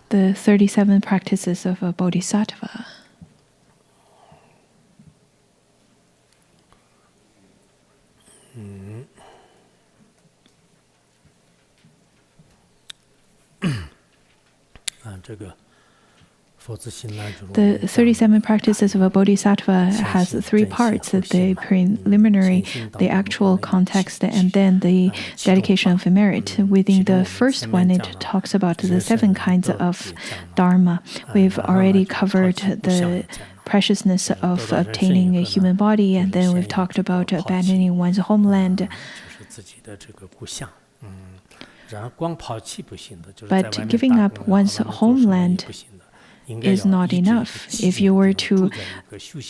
The 37 practices of a Bodhisattva. The 37 practices of a Bodhisattva has 3 parts: the preliminary, the actual context, and then the dedication of merit. Within the first one, it talks about the 7 kinds of Dharma. We've already covered the preciousness of obtaining a human body, and then we've talked about abandoning one's homeland. But giving up one's homeland is not enough. If you were to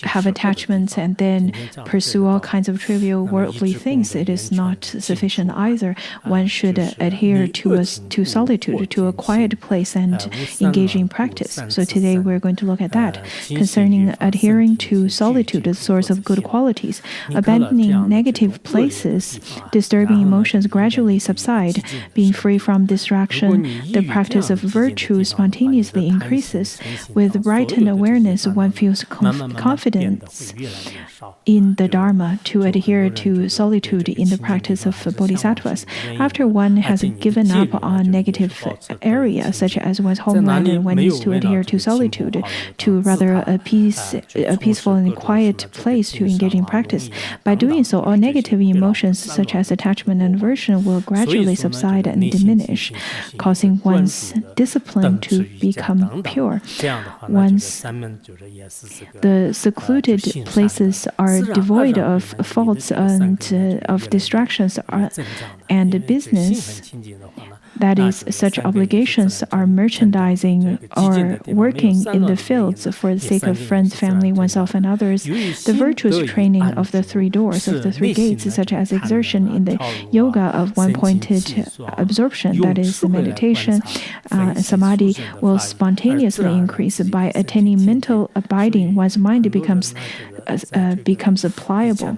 have attachments and then pursue all kinds of trivial worldly things, it is not sufficient either. One should adhere to solitude, to a quiet place, and engage in practice. So today we're going to look at that. Concerning adhering to solitude, the source of good qualities, abandoning negative places, disturbing emotions gradually subside. Being free from distraction, the practice of virtue spontaneously increases. With brightened awareness, one feels confidence in the Dharma to adhere to solitude in the practice of Bodhisattvas. After one has given up on negative areas, such as one's homeland, and one needs to adhere to solitude, to rather a peaceful and quiet place to engage in practice. By doing so, all negative emotions, such as attachment and aversion, will gradually subside and diminish, causing one's discipline to become pure. Once the secluded places are devoid of faults and of distractions and business, that is, such obligations are merchandising or working in the fields for the sake of friends, family, oneself, and others. The virtuous training of the 3 doors, of the 3 gates, such as exertion in the yoga of one-pointed absorption, that is, the meditation, samadhi, will spontaneously increase. By attaining mental abiding, one's mind becomes pliable.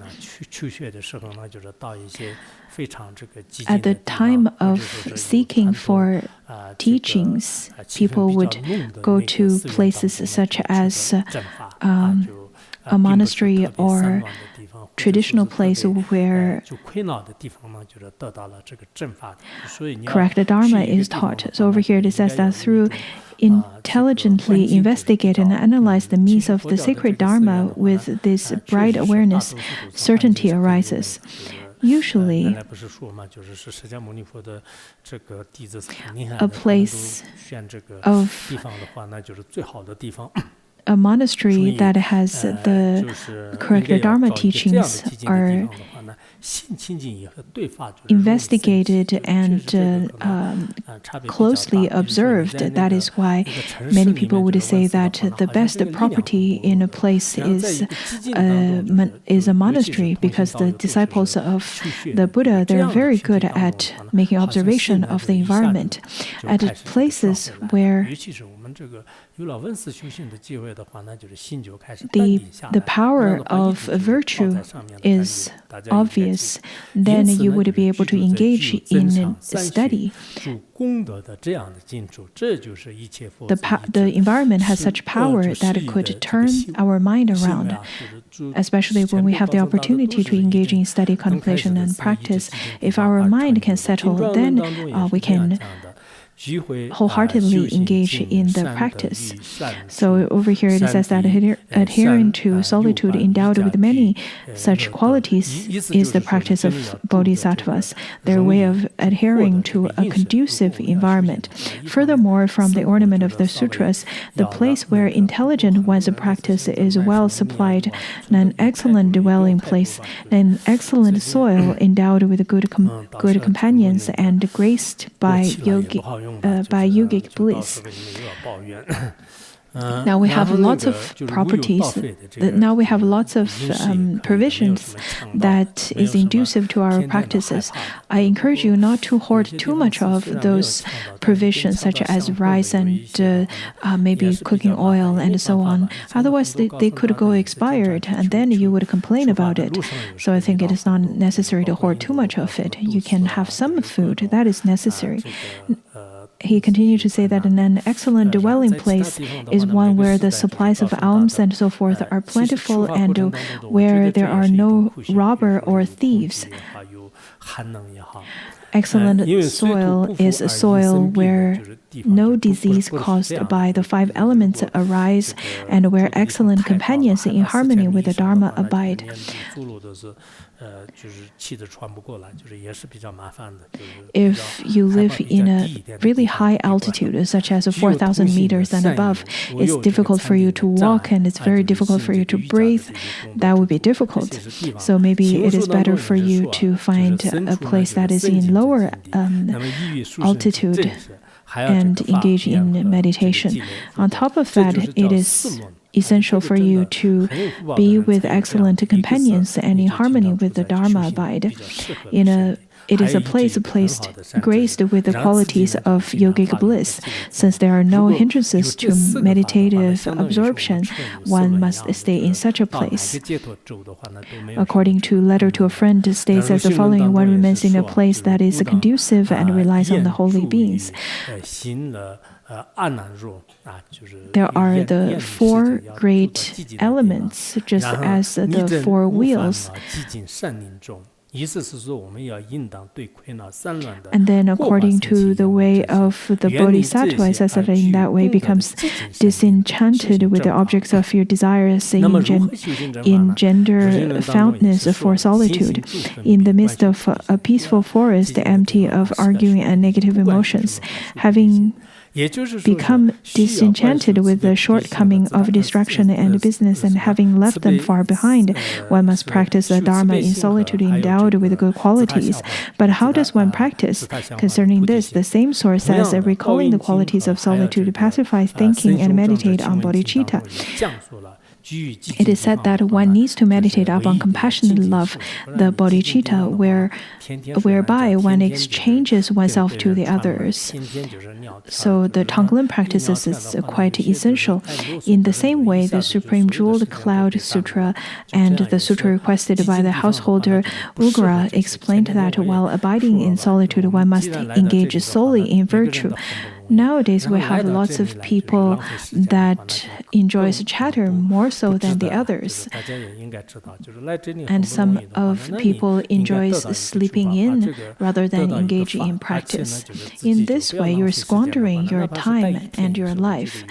At the time of seeking for teachings, people would go to places such as a monastery or traditional place where correct Dharma is taught. So over here it says that through intelligently investigate and analyze the means of the sacred Dharma with this bright awareness, certainty arises. Usually, a place of a monastery that has the correct Dharma teachings are investigated and closely observed. That is why many people would say that the best property in a place is a monastery, because the disciples of the Buddha, they're very good at making observation of the environment. At places where the power of virtue is obvious, then you would be able to engage in study. The environment has such power that it could turn our mind around, especially when we have the opportunity to engage in study, contemplation, and practice. If our mind can settle, then we can wholeheartedly engage in the practice. So over here it says that adhering to solitude endowed with many such qualities is the practice of bodhisattvas, their way of adhering to a conducive environment. Furthermore, from the ornament of the sutras, the place where intelligent one's practice is well supplied, an excellent dwelling place, an excellent soil endowed with good companions and graced by yogic bliss. Now we have lots of properties. Now we have lots of provisions that is inducive to our practices. I encourage you not to hoard too much of those provisions, such as rice and maybe cooking oil and so on. Otherwise, they could go expired, and then you would complain about it. So I think it is not necessary to hoard too much of it. You can have some food that is necessary. He continued to say that an excellent dwelling place is one where the supplies of alms and so forth are plentiful and where there are no robber or thieves. Excellent soil is a soil where no disease caused by the 5 elements arise and where excellent companions in harmony with the Dharma abide. If you live in a really high altitude, such as 4,000 meters and above, it's difficult for you to walk and it's very difficult for you to breathe. That would be difficult. So maybe it is better for you to find a place that is in lower altitude and engage in meditation. On top of that, it is essential for you to be with excellent companions and in harmony with the Dharma abide. It is a place graced with the qualities of yogic bliss. Since there are no hindrances to meditative absorption, one must stay in such a place. According to Letter to a Friend, it states as the following: one remains in a place that is conducive and relies on the holy beings. There are the 4 great elements, just as the 4 wheels. And then according to the way of the Bodhisattva, it says that in that way becomes disenchanted with the objects of your desires, engender fondness for solitude. In the midst of a peaceful forest empty of arguing and negative emotions, having become disenchanted with the shortcoming of distraction and business and having left them far behind, one must practice the Dharma in solitude endowed with good qualities. But how does one practice? Concerning this, the same source says, recalling the qualities of solitude pacifies thinking and meditate on bodhicitta. It is said that one needs to meditate upon compassionate love, the bodhicitta, whereby one exchanges oneself to the others. So the Tonglen practices is quite essential. In the same way, the Supreme Jeweled Cloud Sutra and the sutra requested by the householder Ugra explained that while abiding in solitude, one must engage solely in virtue. Nowadays, we have lots of people that enjoys chatter more so than the others. And some of people enjoys sleeping in rather than engaging in practice. In this way, you're squandering your time and your life.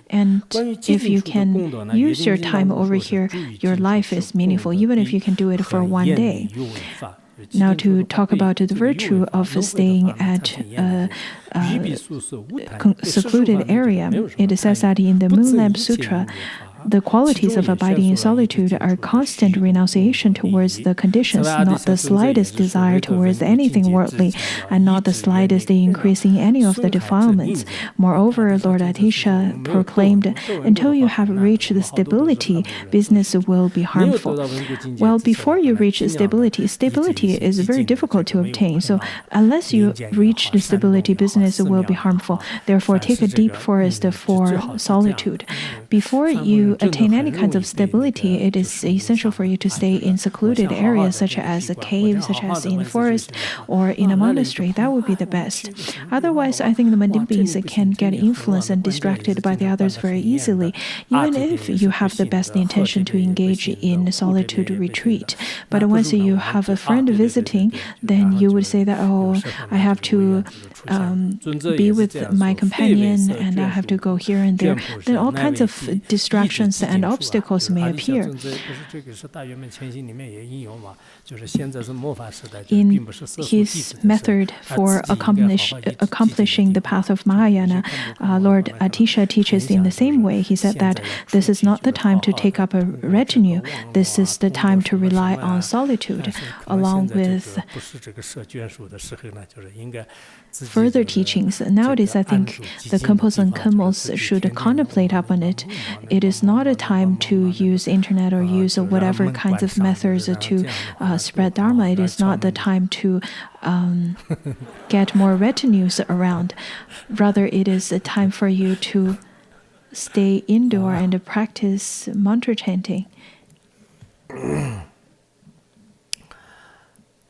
And if you can use your time over here, your life is meaningful, even if you can do it for one day. Now, to talk about the virtue of staying at a secluded area, it says that in the Moonlamp Sutra, the qualities of abiding in solitude are constant renunciation towards the conditions, not the slightest desire towards anything worldly, and not the slightest increase in any of the defilements. Moreover, Lord Atisha proclaimed, until you have reached the stability, business will be harmful. Well, before you reach stability is very difficult to obtain. So unless you reach the stability, business will be harmful. Therefore, take a deep forest for solitude. Before you attain any kinds of stability, it is essential for you to stay in secluded areas such as a cave, such as in the forest, or in a monastery. That would be the best. Otherwise, I think the mundane beings can get influenced and distracted by the others very easily, even if you have the best intention to engage in solitude retreat. But once you have a friend visiting, then you would say that, oh, I have to be with my companion and I have to go here and there. Then all kinds of distractions conditions and obstacles may appear. In his method for accomplishing the path of Mahayana, Lord Atisha teaches in the same way. He said that this is not the time to take up a retinue. This is the time to rely on solitude, along with further teachings. Nowadays, I think the Khenpos and Khenmos should contemplate upon it. It is not a time to use internet or use whatever kinds of methods to spread Dharma. It is not the time to get more retinues around. Rather, it is a time for you to stay indoor and practice mantra chanting.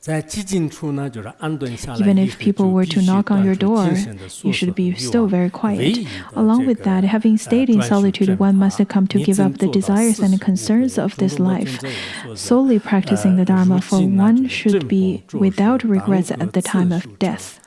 Even if people were to knock on your door, you should be still very quiet. Along with that, having stayed in solitude, one must come to give up the desires and concerns of this life. Solely practicing the Dharma for one should be without regrets at the time of death.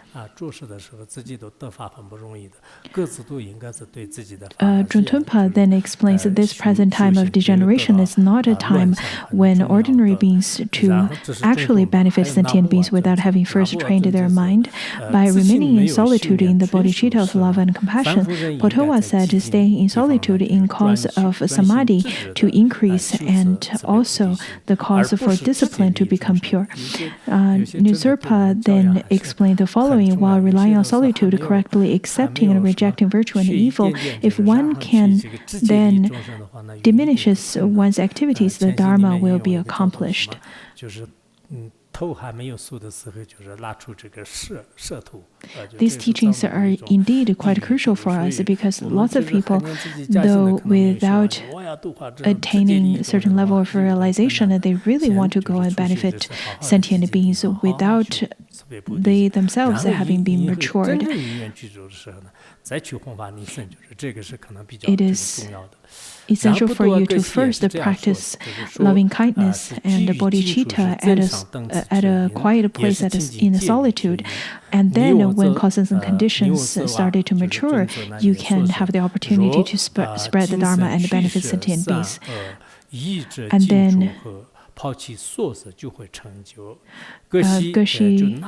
Juntunpa then explains that this present time of degeneration is not a time when ordinary beings to actually benefit sentient beings without having first trained their mind. By remaining in solitude in the bodhicitta of love and compassion, Pothowa said staying in solitude in cause of samadhi to increase and also the cause for discipline to become pure. Nuzurpa then explained the following: while relying on solitude, correctly accepting and rejecting virtue and evil, if one can then diminishes one's activities, the Dharma will be accomplished. These teachings are indeed quite crucial for us because lots of people, though without attaining a certain level of realization, they really want to go and benefit sentient beings without they themselves having been matured. It is essential for you to first practice loving kindness and bodhicitta at a quiet place in solitude. And then when causes and conditions started to mature, you can have the opportunity to spread the Dharma and benefit sentient beings. And then Geshe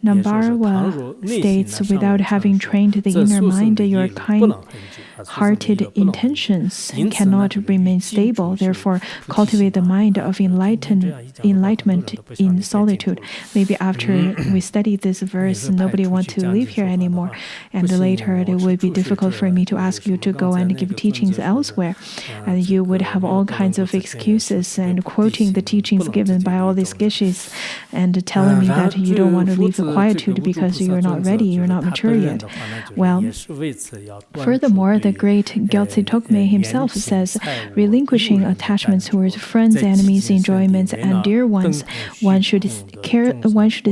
Nambarwa states, without having trained the inner mind, your kind-hearted intentions cannot remain stable. Therefore, cultivate the mind of enlightenment in solitude. Maybe after we study this verse, nobody wants to live here anymore. And later, it would be difficult for me to ask you to go and give teachings elsewhere. And you would have all kinds of excuses and quoting the teachings given by all these geshes and telling me that you don't want to leave the quietude because you're not ready, you're not mature yet. Well, furthermore, the great Gyaltse Tokme himself says, relinquishing attachments towards friends, enemies, enjoyments, and dear ones, one should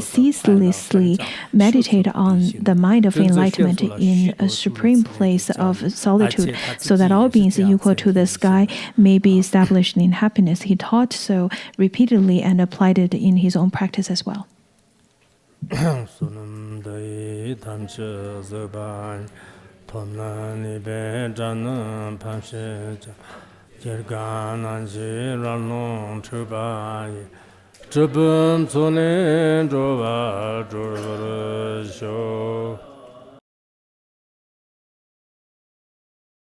ceaselessly meditate on the mind of enlightenment in a supreme place of solitude, so that all beings equal to the sky may be established in happiness. He taught so repeatedly and applied it in his own practice as well.